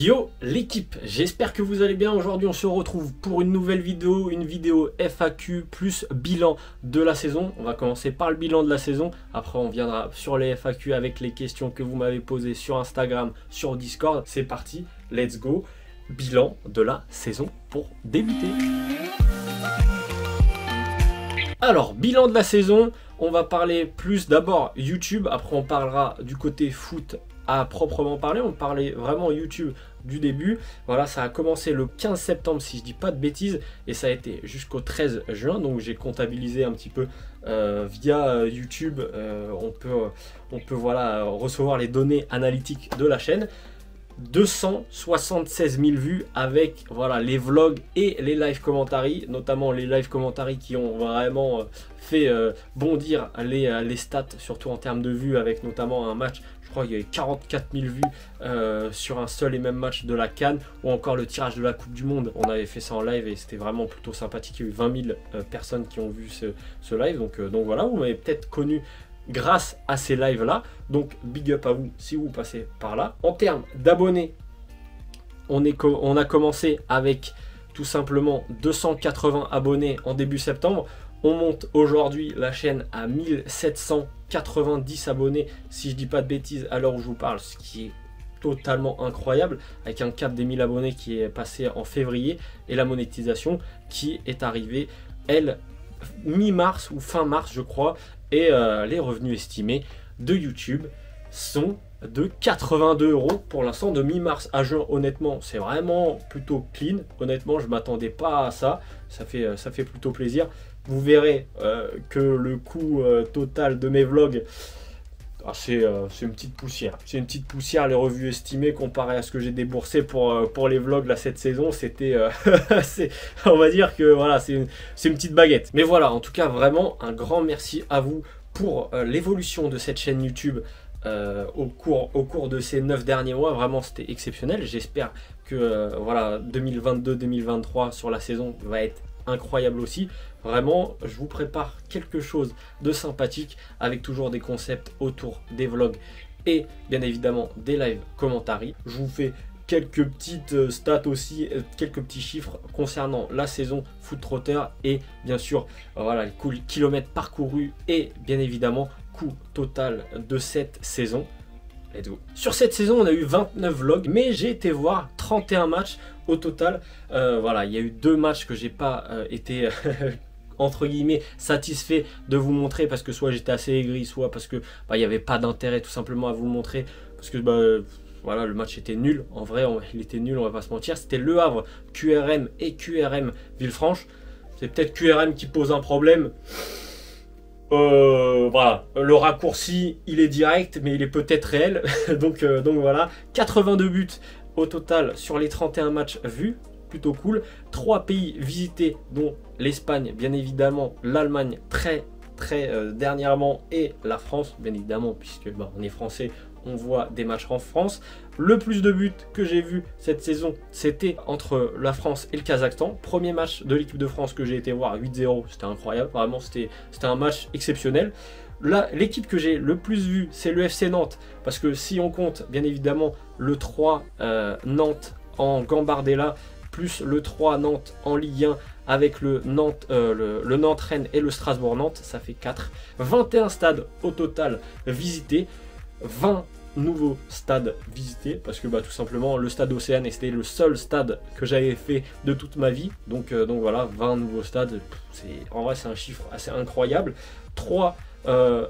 Yo l'équipe, j'espère que vous allez bien. Aujourd'hui on se retrouve pour une nouvelle vidéo, une vidéo FAQ plus bilan de la saison. On va commencer par le bilan de la saison, après on viendra sur les FAQ avec les questions que vous m'avez posées sur Instagram, sur Discord. C'est parti, let's go, bilan de la saison pour débuter. Alors, bilan de la saison, on va parler plus d'abord YouTube, après on parlera du côté foot à proprement parler, on parlait vraiment YouTube du début. Voilà, ça a commencé le 15 septembre si je dis pas de bêtises et ça a été jusqu'au 13 juin, donc j'ai comptabilisé un petit peu via YouTube, on peut voilà, recevoir les données analytiques de la chaîne. 276 000 vues avec voilà, les vlogs et les live commentaries, notamment les live commentaries qui ont vraiment fait bondir les stats, surtout en termes de vues, avec notamment un match, je crois qu'il y avait 44 000 vues sur un seul et même match de la CAN, ou encore le tirage de la Coupe du Monde. On avait fait ça en live et c'était vraiment plutôt sympathique. Il y a eu 20 000 personnes qui ont vu ce live, donc voilà, vous m'avez peut-être connu grâce à ces lives là, donc big up à vous si vous passez par là. En termes d'abonnés, on a commencé avec tout simplement 280 abonnés en début septembre. On monte aujourd'hui la chaîne à 1790 abonnés si je dis pas de bêtises à l'heure où je vous parle, ce qui est totalement incroyable, avec un cap des 1000 abonnés qui est passé en février et la monétisation qui est arrivée elle mi-mars ou fin mars je crois. Et les revenus estimés de YouTube sont de 82 € pour l'instant, de mi-mars à juin. Honnêtement, c'est vraiment plutôt clean. Honnêtement, je ne m'attendais pas à ça. Ça fait plutôt plaisir. Vous verrez que le coût total de mes vlogs, c'est une petite poussière. C'est une petite poussière, les revues estimées comparé à ce que j'ai déboursé pour les vlogs là, cette saison. C'était, on va dire que voilà, c'est une petite baguette. Mais voilà, en tout cas, vraiment un grand merci à vous pour l'évolution de cette chaîne YouTube au cours de ces 9 derniers mois. Vraiment, c'était exceptionnel. J'espère que voilà, 2022-2023 sur la saison va être incroyable aussi. Vraiment, je vous prépare quelque chose de sympathique avec toujours des concepts autour des vlogs et bien évidemment des live commentaries. Je vous fais quelques petites stats aussi, quelques petits chiffres concernant la saison Foot Trotter et bien sûr voilà, les kilomètres parcourus et bien évidemment coût total de cette saison. Let's go. Sur cette saison, on a eu 29 vlogs, mais j'ai été voir 31 matchs au total. Voilà, il y a eu 2 matchs que j'ai pas été entre guillemets satisfait de vous montrer, parce que soit j'étais assez aigri, soit parce que il n'y avait pas d'intérêt tout simplement à vous le montrer, parce que voilà, le match était nul. En vrai, il était nul, on va pas se mentir. C'était Le Havre, QRM et QRM Villefranche. C'est peut-être QRM qui pose un problème. Voilà, le raccourci il est direct mais il est peut-être réel. donc voilà, 82 buts au total sur les 31 matchs vus, plutôt cool. 3 pays visités dont l'Espagne bien évidemment, l'Allemagne très dernièrement et la France bien évidemment, puisque on est français, on voit des matchs en France. Le plus de buts que j'ai vu cette saison, c'était entre la France et le Kazakhstan. Premier match de l'équipe de France que j'ai été voir, 8-0, c'était incroyable, vraiment c'était un match exceptionnel. Là, l'équipe que j'ai le plus vu, c'est le FC Nantes, parce que si on compte bien évidemment le 3 Nantes en Gambardella, plus le 3 Nantes en Ligue 1 avec le Nantes-Rennes et le Strasbourg-Nantes, ça fait 4. 21 stades au total visités, 20 nouveaux stades visités, parce que tout simplement le stade Océane c'était le seul stade que j'avais fait de toute ma vie, donc voilà, 20 nouveaux stades, en vrai c'est un chiffre assez incroyable. 3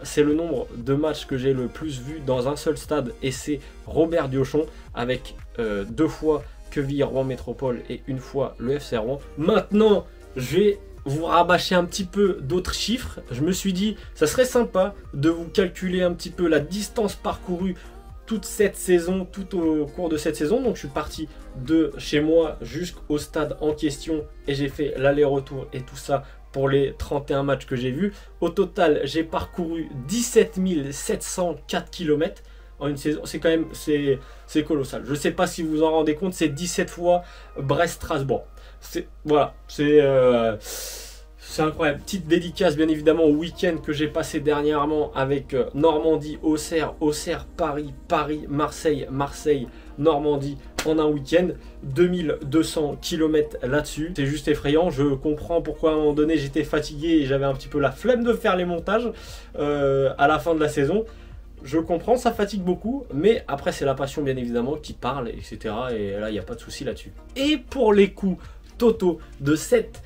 c'est le nombre de matchs que j'ai le plus vu dans un seul stade, et c'est Robert Diochon avec 2 fois Quevilly-Rouen Métropole et 1 fois le FC Rouen. Maintenant je vais vous rabâcher un petit peu d'autres chiffres. Je me suis dit ça serait sympa de vous calculer un petit peu la distance parcourue toute cette saison, tout au cours de cette saison. Donc je suis parti de chez moi jusqu'au stade en question et j'ai fait l'aller-retour et tout ça pour les 31 matchs que j'ai vus. Au total, j'ai parcouru 17 704 km en une saison. C'est quand même, c'est colossal. Je ne sais pas si vous vous en rendez compte, c'est 17 fois Brest-Strasbourg. Voilà, c'est incroyable. Petite dédicace bien évidemment au week-end que j'ai passé dernièrement avec Normandie, Auxerre, Paris, Marseille, Normandie, en un week-end, 2200 km là-dessus. C'est juste effrayant. Je comprends pourquoi à un moment donné j'étais fatigué et j'avais un petit peu la flemme de faire les montages à la fin de la saison. Je comprends, ça fatigue beaucoup, mais après c'est la passion bien évidemment qui parle, etc. Et là il n'y a pas de souci là-dessus. Et pour les coûts totaux de cette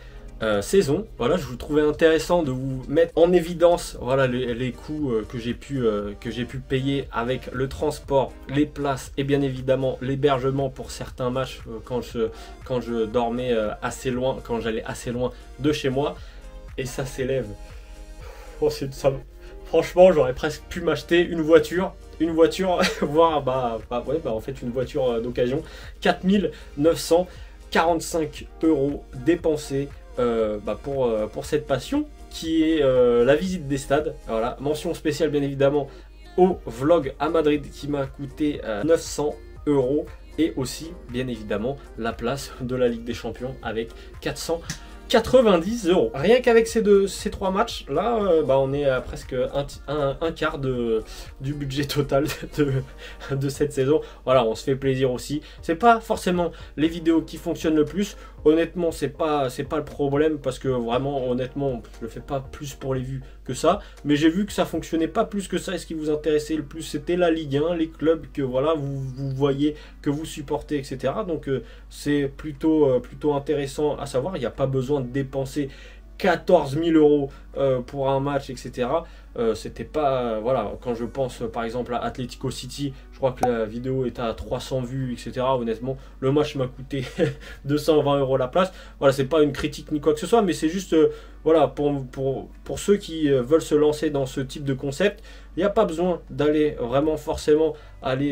saison, voilà, je vous trouvais intéressant de vous mettre en évidence, voilà, les coûts que j'ai pu payer avec le transport, les places et bien évidemment l'hébergement pour certains matchs quand je dormais assez loin, quand j'allais assez loin de chez moi. Et ça s'élève. Oh, ça. Franchement, j'aurais presque pu m'acheter une voiture, voire en fait une voiture d'occasion. 4 945 € dépensés pour cette passion qui est la visite des stades. Voilà, mention spéciale bien évidemment au vlog à Madrid qui m'a coûté 900 € et aussi bien évidemment la place de la Ligue des Champions avec 490 €. Rien qu'avec ces trois matchs là, on est à presque un quart du budget total de cette saison. Voilà, on se fait plaisir aussi. C'est pas forcément les vidéos qui fonctionnent le plus. Honnêtement, c'est pas le problème parce que vraiment, honnêtement, je le fais pas plus pour les vues que ça. Mais j'ai vu que ça fonctionnait pas plus que ça. Et ce qui vous intéressait le plus, c'était la Ligue 1, les clubs que voilà, vous voyez, que vous supportez, etc. Donc c'est plutôt intéressant à savoir. Il n'y a pas besoin de dépenser 14 000 € pour un match, etc. C'était pas voilà, quand je pense par exemple à Atlético City, je crois que la vidéo est à 300 vues, etc. Honnêtement, le match m'a coûté 220 € la place. Voilà, c'est pas une critique ni quoi que ce soit, mais c'est juste voilà, pour ceux qui veulent se lancer dans ce type de concept, il n'y a pas besoin d'aller vraiment forcément aller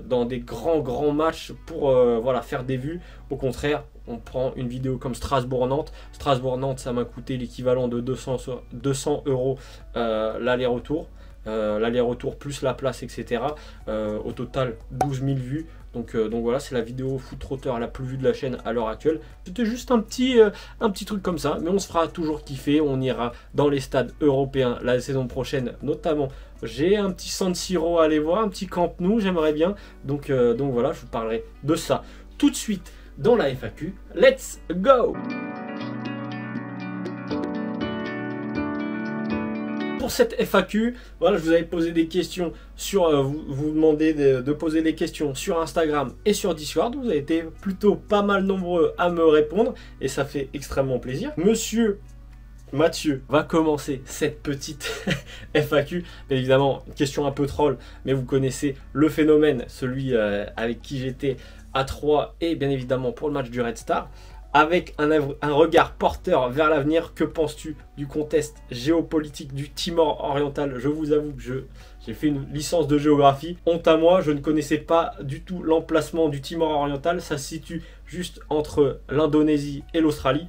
dans des grands matchs pour voilà, faire des vues. Au contraire, on prend une vidéo comme Strasbourg-Nantes. Strasbourg-Nantes, ça m'a coûté l'équivalent de 200 € l'aller-retour. L'aller-retour plus la place, etc. Au total, 12 000 vues. Donc voilà, c'est la vidéo foot trotteur la plus vue de la chaîne à l'heure actuelle. C'était juste un petit truc comme ça, mais on se fera toujours kiffer. On ira dans les stades européens la saison prochaine, notamment. J'ai un petit San Siro à aller voir, un petit Camp Nou, j'aimerais bien. Donc voilà, je vous parlerai de ça tout de suite dans la FAQ. Let's go! Pour cette FAQ, voilà, je vous avais posé des questions sur, vous demandez de poser des questions sur Instagram et sur Discord. Vous avez été plutôt pas mal nombreux à me répondre et ça fait extrêmement plaisir. Monsieur Mathieu va commencer cette petite FAQ. Bien évidemment, une question un peu troll, mais vous connaissez le phénomène, celui avec qui j'étais à 3 et bien évidemment pour le match du Red Star. Avec un regard porteur vers l'avenir, que penses-tu du contexte géopolitique du Timor oriental? Je vous avoue que j'ai fait une licence de géographie. Honte à moi, je ne connaissais pas du tout l'emplacement du Timor oriental. Ça se situe juste entre l'Indonésie et l'Australie.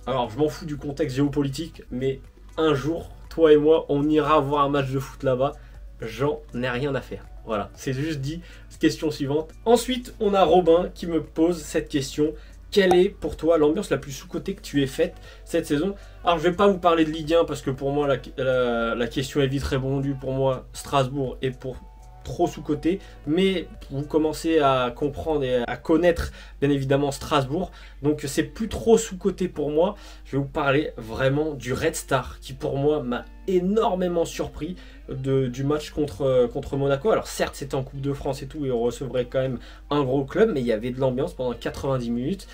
Alors, je m'en fous du contexte géopolitique, mais un jour, toi et moi, on ira voir un match de foot là-bas. J'en ai rien à faire. Voilà, c'est juste dit. Question suivante. Ensuite, on a Robin qui me pose cette question. Quelle est pour toi l'ambiance la plus sous-cotée que tu aies faite cette saison? Alors je ne vais pas vous parler de Ligue 1 parce que pour moi la question est vite répondue. Pour moi Strasbourg est pour trop sous-coté, mais vous commencez à comprendre et à connaître bien évidemment Strasbourg, donc c'est plus trop sous-coté pour moi. Je vais vous parler vraiment du Red Star qui pour moi m'a énormément surpris du match contre Monaco. Alors certes c'était en Coupe de France et tout et on recevrait quand même un gros club, mais il y avait de l'ambiance pendant 90 minutes.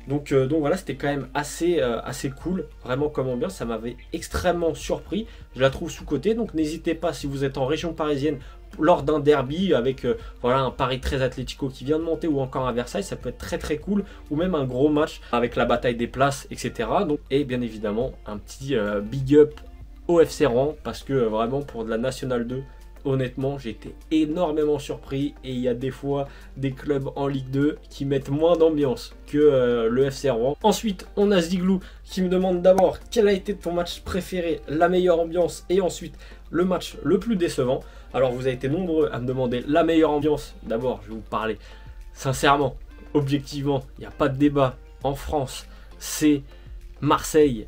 Donc voilà, c'était quand même assez cool, vraiment comme ambiance, ça m'avait extrêmement surpris. Je la trouve sous-cotée, donc n'hésitez pas si vous êtes en région parisienne lors d'un derby avec voilà, un Paris 13 Atlético qui vient de monter ou encore à Versailles, ça peut être très cool, ou même un gros match avec la bataille des places, etc. Donc, et bien évidemment un petit big up au FC Rouen parce que vraiment pour de la Nationale 2, honnêtement, j'ai été énormément surpris et il y a des fois des clubs en Ligue 2 qui mettent moins d'ambiance que le FC Rouen. Ensuite, on a Ziglou qui me demande d'abord quel a été ton match préféré, la meilleure ambiance et ensuite le match le plus décevant. Alors, vous avez été nombreux à me demander la meilleure ambiance. D'abord, je vais vous parler sincèrement, objectivement, il n'y a pas de débat en France, c'est Marseille.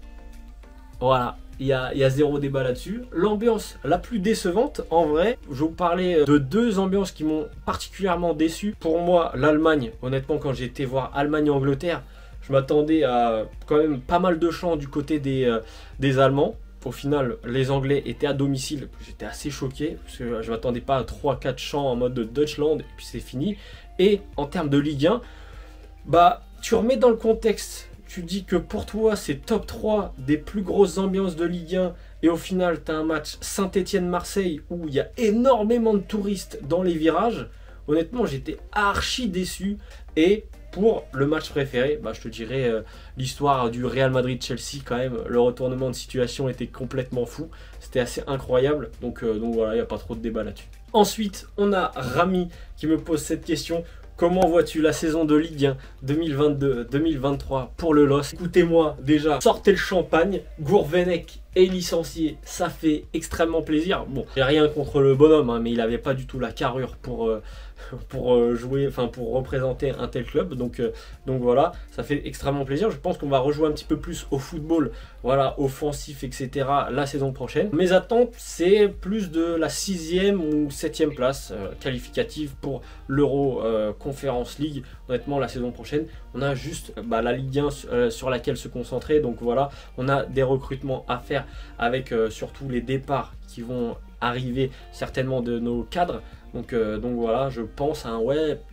Voilà. il y a zéro débat là-dessus. L'ambiance la plus décevante, en vrai, je vous parlais de deux ambiances qui m'ont particulièrement déçu. Pour moi, l'Allemagne, honnêtement, quand j'ai été voir Allemagne-Angleterre, je m'attendais à quand même pas mal de chants du côté des Allemands. Au final, les Anglais étaient à domicile. J'étais assez choqué parce que je m'attendais pas à 3-4 chants en mode de Deutschland et puis c'est fini. Et en termes de Ligue 1, bah, tu remets dans le contexte. Tu dis que pour toi, c'est top 3 des plus grosses ambiances de Ligue 1. Et au final, tu as un match Saint-Étienne-Marseille où il y a énormément de touristes dans les virages. Honnêtement, j'étais archi déçu. Et pour le match préféré, bah, je te dirais l'histoire du Real Madrid-Chelsea quand même. Le retournement de situation était complètement fou. C'était assez incroyable. Donc voilà, il n'y a pas trop de débat là-dessus. Ensuite, on a Rami qui me pose cette question. Comment vois-tu la saison de Ligue 1 2022-2023 pour le LOSC? Écoutez-moi déjà, sortez le champagne, Gourvenec est licencié, ça fait extrêmement plaisir. Bon, j'ai rien contre le bonhomme, hein, mais il n'avait pas du tout la carrure pour jouer, enfin pour représenter un tel club. Donc voilà, ça fait extrêmement plaisir. Je pense qu'on va rejouer un petit peu plus au football, voilà, offensif, etc. la saison prochaine. Mes attentes, c'est plus de la 6e ou 7e place qualificative pour l'Euro Conference League. Honnêtement, la saison prochaine, on a juste la Ligue 1 sur laquelle se concentrer. Donc voilà, on a des recrutements à faire avec surtout les départs qui vont arriver certainement de nos cadres. Donc voilà, je pense à un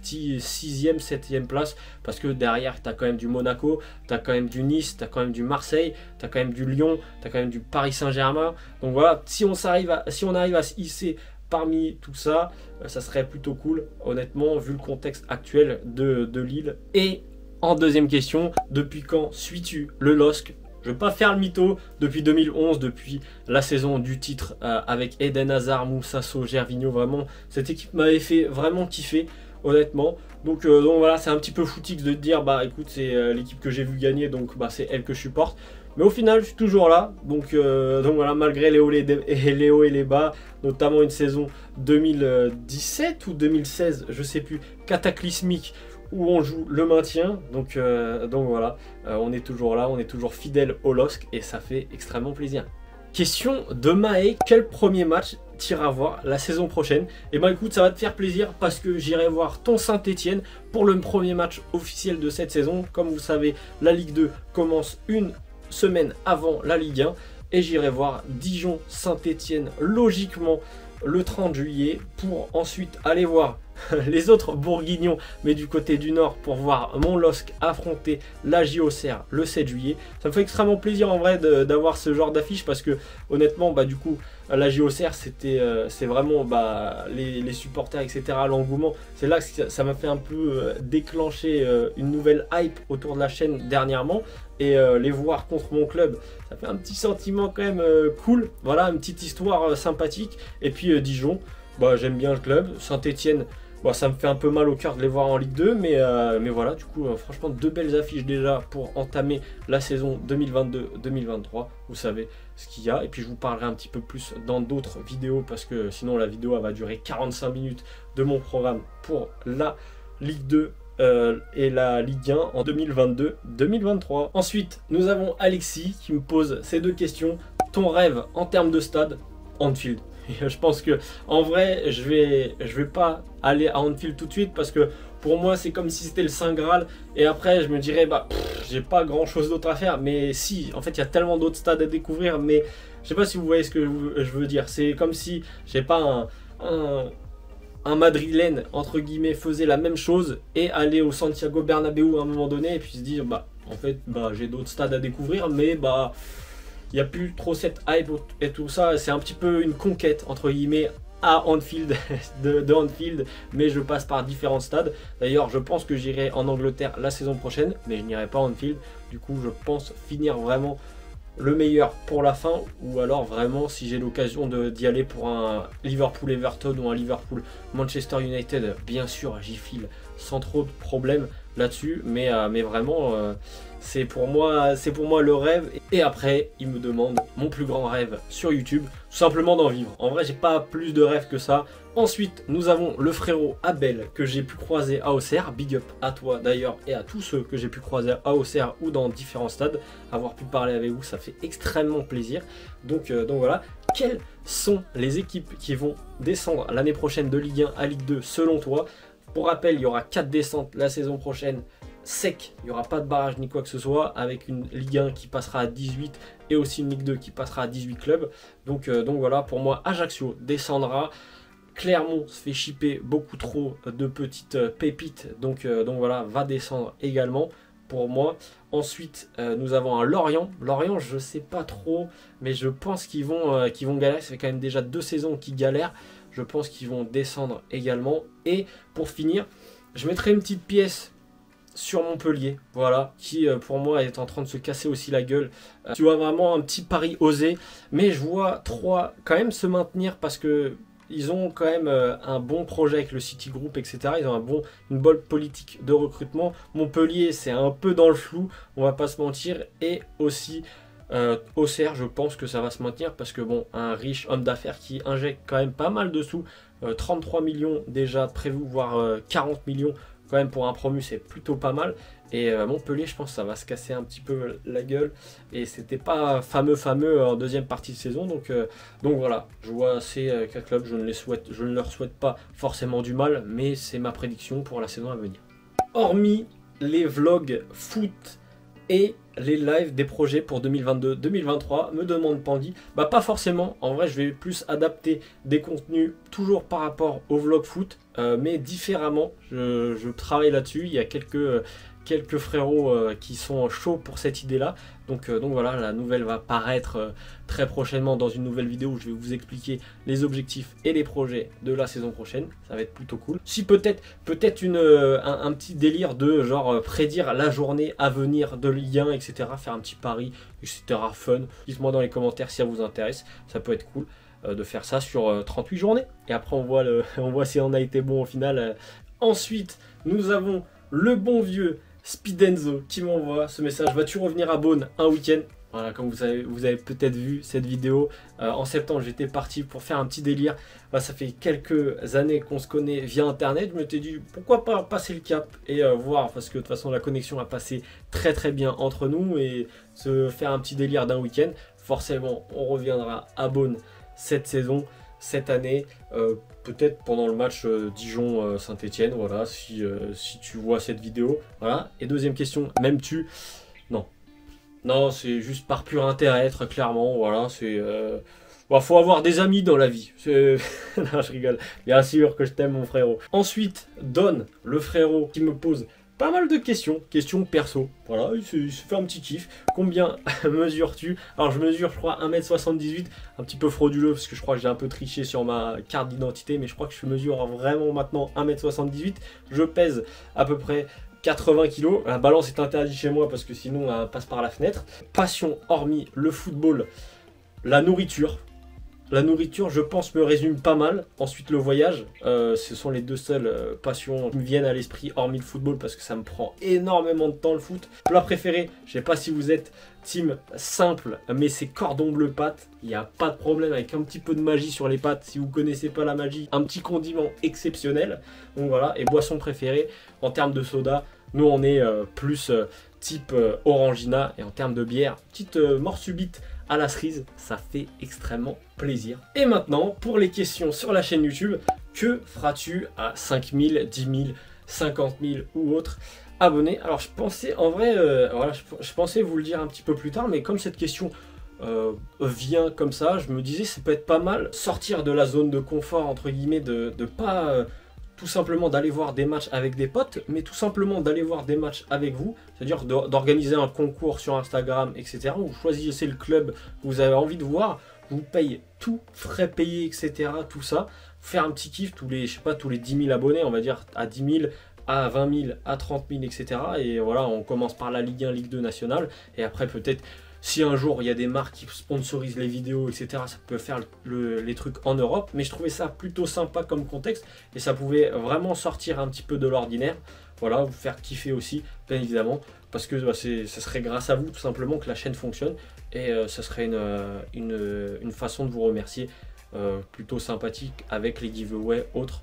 petit 6e, 7e place parce que derrière, tu as quand même du Monaco, tu as quand même du Nice, tu as quand même du Marseille, tu as quand même du Lyon, tu as quand même du Paris Saint-Germain. Donc voilà, si on arrive à se hisser parmi tout ça, ça serait plutôt cool, honnêtement, vu le contexte actuel de Lille. Et en deuxième question, depuis quand suis-tu le LOSC? Je ne vais pas faire le mytho, depuis 2011, depuis la saison du titre avec Eden Hazard, Moussa Sow, Gervinho, vraiment, cette équipe m'avait fait vraiment kiffer, honnêtement. Donc voilà, c'est un petit peu footix de te dire, bah écoute, c'est l'équipe que j'ai vu gagner, donc bah, c'est elle que je supporte. Mais au final, je suis toujours là, donc voilà, malgré les hauts et les bas, notamment une saison 2017 ou 2016, je sais plus, cataclysmique, où on joue le maintien, donc voilà, on est toujours là, on est toujours fidèle au LOSC et ça fait extrêmement plaisir. Question de Maë, quel premier match t'iras voir la saison prochaine? Et bah écoute, ça va te faire plaisir parce que j'irai voir ton Saint-Étienne pour le premier match officiel de cette saison. Comme vous savez, la Ligue 2 commence une semaine avant la Ligue 1 et j'irai voir Dijon-Saint-Étienne logiquement le 30 juillet pour ensuite aller voir les autres bourguignons, mais du côté du nord, pour voir mon LOSC affronter la JOCR le 7 juillet. Ça me fait extrêmement plaisir en vrai d'avoir ce genre d'affiche parce que honnêtement, bah du coup, la JOCR c'est vraiment les supporters, etc., l'engouement. C'est là que ça m'a fait un peu déclencher une nouvelle hype autour de la chaîne dernièrement. Et les voir contre mon club, ça fait un petit sentiment quand même cool. Voilà, une petite histoire sympathique. Et puis Dijon, bah, j'aime bien le club. Saint-Étienne, bah, ça me fait un peu mal au cœur de les voir en Ligue 2. Mais voilà, du coup, franchement, deux belles affiches déjà pour entamer la saison 2022-2023. Vous savez ce qu'il y a. Et puis je vous parlerai un petit peu plus dans d'autres vidéos parce que sinon la vidéo elle va durer 45 minutes de mon programme pour la Ligue 2. Et la Ligue 1 en 2022-2023. Ensuite, nous avons Alexis qui me pose ces deux questions. Ton rêve en termes de stade? Anfield. Et je pense que en vrai, je vais pas aller à Anfield tout de suite parce que pour moi, c'est comme si c'était le Saint Graal. Et après, je me dirais, bah, j'ai pas grand chose d'autre à faire. Mais si, en fait, il y a tellement d'autres stades à découvrir. Mais je sais pas si vous voyez ce que je veux dire. C'est comme si, j'ai pas un Madrilène, entre guillemets, faisait la même chose et aller au Santiago Bernabéu à un moment donné et puis se dire, bah, en fait, bah, j'ai d'autres stades à découvrir, mais bah, il n'y a plus trop cette hype et tout ça. C'est un petit peu une conquête, entre guillemets, à Anfield, de Anfield, mais je passe par différents stades. D'ailleurs, je pense que j'irai en Angleterre la saison prochaine, mais je n'irai pas à Anfield. Du coup, je pense finir vraiment le meilleur pour la fin, ou alors vraiment si j'ai l'occasion d'y aller pour un Liverpool-Everton ou un Liverpool-Manchester United, bien sûr j'y file sans trop de problèmes là-dessus, mais vraiment c'est pour moi le rêve. Et après il me demande mon plus grand rêve sur YouTube, tout simplement d'en vivre. En vrai, j'ai pas plus de rêves que ça. Ensuite, nous avons le frérot Abel que j'ai pu croiser à Auxerre. Big up à toi d'ailleurs et à tous ceux que j'ai pu croiser à Auxerre ou dans différents stades. Avoir pu parler avec vous, ça fait extrêmement plaisir. Donc voilà. Quelles sont les équipes qui vont descendre l'année prochaine de Ligue 1 à Ligue 2 selon toi? Pour rappel, il y aura 4 descentes la saison prochaine. Sec, il n'y aura pas de barrage ni quoi que ce soit, avec une Ligue 1 qui passera à 18 et aussi une Ligue 2 qui passera à 18 clubs. Donc voilà, pour moi, Ajaccio descendra. Clermont se fait chipper beaucoup trop de petites pépites, donc voilà, va descendre également pour moi. Ensuite, nous avons un Lorient. Lorient, je sais pas trop, mais je pense qu'ils vont galérer. Ça fait quand même déjà 2 saisons qu'ils galèrent. Je pense qu'ils vont descendre également. Et pour finir, je mettrai une petite pièce sur Montpellier, voilà, qui pour moi est en train de se casser aussi la gueule. Tu vois, vraiment un petit pari osé, mais je vois 3 quand même se maintenir parce que ils ont quand même un bon projet avec le City Group, etc. Ils ont une bonne politique de recrutement. Montpellier, c'est un peu dans le flou, on va pas se mentir. Et aussi Auxerre, je pense que ça va se maintenir parce que bon, un riche homme d'affaires qui injecte quand même pas mal de sous, 33 millions déjà prévus, voire 40 millions quand même pour un promu, c'est plutôt pas mal. Et Montpellier, je pense que ça va se casser un petit peu la gueule. Et c'était pas fameux en deuxième partie de saison. Donc voilà, je vois ces 4 clubs, je ne leur souhaite pas forcément du mal, mais c'est ma prédiction pour la saison à venir. Hormis les vlogs foot et les lives des projets pour 2022-2023, me demande Pandy. Bah pas forcément, en vrai je vais plus adapter des contenus toujours par rapport au vlog foot, mais différemment. Je travaille là-dessus, il y a quelques frérots qui sont chauds pour cette idée-là. Donc voilà, la nouvelle va paraître très prochainement dans une nouvelle vidéo où je vais vous expliquer les objectifs et les projets de la saison prochaine. Ça va être plutôt cool. Si peut-être un petit délire de genre prédire la journée à venir de Ligue 1, etc. Faire un petit pari, etc. Fun. Dites-moi dans les commentaires si ça vous intéresse. Ça peut être cool de faire ça sur 38 journées. Et après on voit si on a été bon au final. Ensuite, nous avons le bon vieux Speedenzo qui m'envoie ce message. Vas-tu revenir à Beaune un week-end? Voilà, comme vous avez peut-être vu cette vidéo, en septembre j'étais parti pour faire un petit délire. Bah, ça fait quelques années qu'on se connaît via internet. Je m'étais dit pourquoi pas passer le cap et voir, parce que de toute façon la connexion a passé très bien entre nous, et se faire un petit délire d'un week-end. Forcément on reviendra à Beaune cette saison, cette année, peut-être pendant le match Dijon-Saint-Etienne, voilà, si tu vois cette vidéo, voilà. Et deuxième question, m'aimes-tu? Non, c'est juste par pur intérêt, très clairement, voilà, c'est... faut avoir des amis dans la vie, non, je rigole, bien sûr que je t'aime mon frérot. Ensuite, Don, le frérot, qui me pose pas mal de questions perso, voilà, il se fait un petit kiff. Combien mesures-tu? Alors je mesure, je crois, 1m78, un petit peu frauduleux parce que je crois que j'ai un peu triché sur ma carte d'identité, mais je crois que je mesure vraiment maintenant 1m78, je pèse à peu près 80 kg, la balance est interdite chez moi parce que sinon elle passe par la fenêtre. Passion, hormis le football, la nourriture. La nourriture, je pense, me résume pas mal. Ensuite, le voyage, ce sont les 2 seules passions qui me viennent à l'esprit, hormis le football, parce que ça me prend énormément de temps le foot. Plat préféré, je sais pas si vous êtes team simple, mais c'est cordon bleu pâte. Il n'y a pas de problème avec un petit peu de magie sur les pâtes. Si vous connaissez pas la magie, un petit condiment exceptionnel. Donc voilà, et boisson préférée, en termes de soda, nous on est plus type Orangina, et en termes de bière, petite mort subite à la cerise, ça fait extrêmement plaisir. Et maintenant, pour les questions sur la chaîne YouTube, que feras-tu à 5 000, 10 000, 50 000 ou autres abonnés? Alors je pensais, en vrai, voilà, je pensais vous le dire un petit peu plus tard, mais comme cette question vient comme ça, je me disais ça peut être pas mal sortir de la zone de confort, entre guillemets, de pas... tout simplement d'aller voir des matchs avec des potes, mais tout simplement d'aller voir des matchs avec vous, c'est-à-dire d'organiser un concours sur Instagram, etc. Où vous choisissez le club que vous avez envie de voir, vous payez tout, frais payés, etc. Tout ça, faire un petit kiff tous les 10 000 abonnés, on va dire à 10 000, à 20 000, à 30 000, etc. Et voilà, on commence par la Ligue 1, Ligue 2 nationale, et après peut-être... Si un jour il y a des marques qui sponsorisent les vidéos, etc., ça peut faire les trucs en Europe. Mais je trouvais ça plutôt sympa comme contexte et ça pouvait vraiment sortir un petit peu de l'ordinaire. voilà, vous faire kiffer aussi, bien évidemment, parce que bah, ça serait grâce à vous tout simplement que la chaîne fonctionne, et ça serait une façon de vous remercier plutôt sympathique avec les giveaways autres,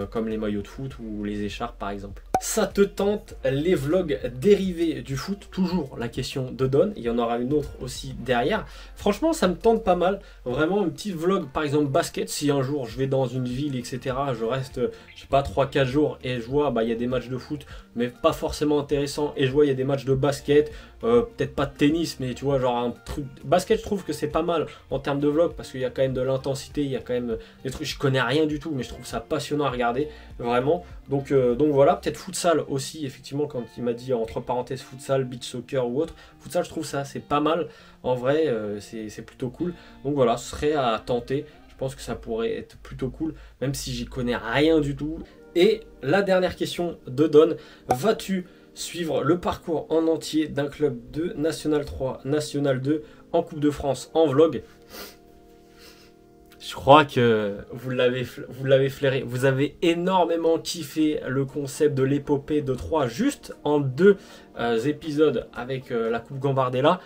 comme les maillots de foot ou les écharpes par exemple. Ça te tente les vlogs dérivés du foot? Toujours la question de Don, il y en aura une autre aussi derrière. Franchement ça me tente pas mal, vraiment un petit vlog par exemple basket, si un jour je vais dans une ville etc, je reste je sais pas 3-4 jours et je vois bah il y a des matchs de foot mais pas forcément intéressants, et je vois il y a des matchs de basket, peut-être pas de tennis mais tu vois genre un truc basket, je trouve que c'est pas mal en termes de vlog parce qu'il y a quand même de l'intensité, il y a quand même des trucs, je connais rien du tout mais je trouve ça passionnant à regarder vraiment, donc voilà, peut-être futsal aussi, effectivement, quand il m'a dit entre parenthèses futsal, beach soccer ou autre, futsal je trouve ça c'est pas mal, en vrai c'est plutôt cool, donc voilà, ce serait à tenter, je pense que ça pourrait être plutôt cool, même si j'y connais rien du tout. Et la dernière question de Don, vas-tu suivre le parcours en entier d'un club de National 3, National 2 en Coupe de France en vlog? Je crois que vous l'avez flairé. Vous avez énormément kiffé le concept de l'épopée de 3 juste en 2 épisodes avec la Coupe Gambardella.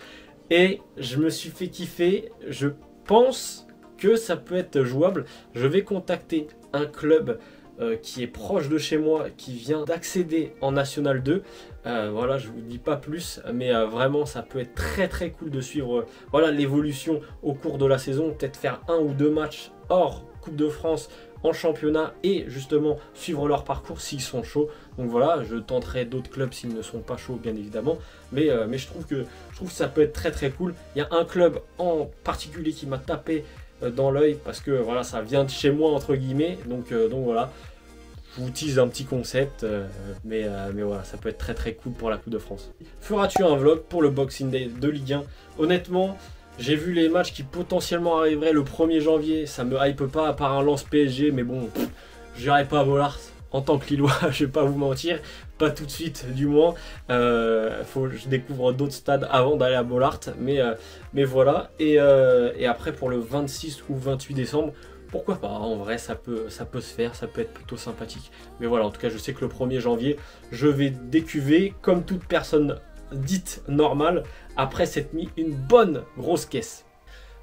Et je me suis fait kiffer. Je pense que ça peut être jouable. Je vais contacter un club qui est proche de chez moi, qui vient d'accéder en National 2. Voilà, je vous dis pas plus, mais vraiment ça peut être très très cool de suivre voilà, l'évolution au cours de la saison, peut-être faire 1 ou 2 matchs hors Coupe de France en championnat et justement suivre leur parcours s'ils sont chauds. Donc voilà, je tenterai d'autres clubs s'ils ne sont pas chauds bien évidemment, mais je trouve que ça peut être très très cool. Il y a un club en particulier qui m'a tapé dans l'œil parce que voilà, ça vient de chez moi entre guillemets, donc voilà. Je vous tease un petit concept, mais voilà, ça peut être très très cool pour la Coupe de France. Feras-tu un vlog pour le Boxing Day de Ligue 1? Honnêtement, j'ai vu les matchs qui potentiellement arriveraient le 1er janvier, ça me hype pas à part un Lens PSG, mais bon, j'irai pas à Bollaert. En tant que Lillois, je vais pas vous mentir, pas tout de suite du moins. Faut que je découvre d'autres stades avant d'aller à Bollaert, mais voilà. Et après pour le 26 ou 28 décembre, pourquoi pas, en vrai ça peut se faire, ça peut être plutôt sympathique. Mais voilà, en tout cas je sais que le 1er janvier, je vais décuver comme toute personne dite normale, après s'être mis une bonne grosse caisse.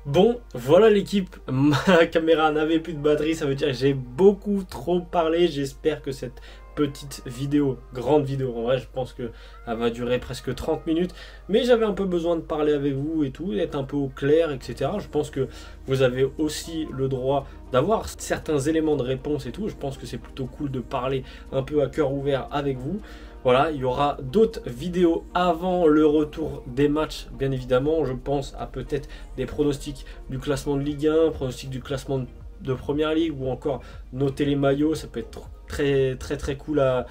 Bon, voilà l'équipe, ma caméra n'avait plus de batterie, ça veut dire que j'ai beaucoup trop parlé, j'espère que cette petite vidéo, grande vidéo, en vrai je pense que elle va durer presque 30 minutes, mais j'avais un peu besoin de parler avec vous et tout, d'être un peu au clair, etc. Je pense que vous avez aussi le droit d'avoir certains éléments de réponse et tout, je pense que c'est plutôt cool de parler un peu à cœur ouvert avec vous. Voilà, il y aura d'autres vidéos avant le retour des matchs, bien évidemment. Je pense à peut-être des pronostics du classement de Ligue 1, pronostics du classement de Première Ligue, ou encore noter les maillots. Ça peut être très très très cool à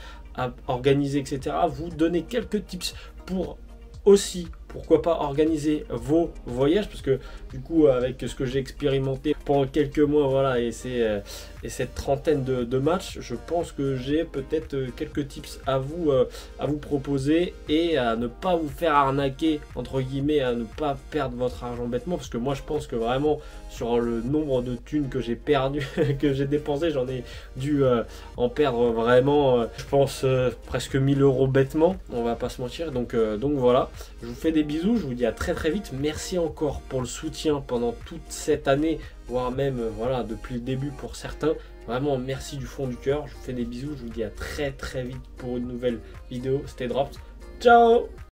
organiser, etc. Vous donner quelques tips pour aussi, pourquoi pas, organiser vos voyages, parce que du coup avec ce que j'ai expérimenté pendant quelques mois, voilà, et cette trentaine de matchs, je pense que j'ai peut-être quelques tips à vous proposer, et à ne pas vous faire arnaquer entre guillemets, à ne pas perdre votre argent bêtement, parce que moi je pense que vraiment sur le nombre de thunes que j'ai perdu, que j'ai dépensé, j'en ai dû en perdre vraiment, je pense presque 1000 € bêtement, on va pas se mentir, donc voilà, je vous fais des bisous, je vous dis à très très vite, merci encore pour le soutien pendant toute cette année, voire même voilà depuis le début pour certains, vraiment merci du fond du cœur, je vous fais des bisous, je vous dis à très très vite pour une nouvelle vidéo, c'était Dropped, ciao.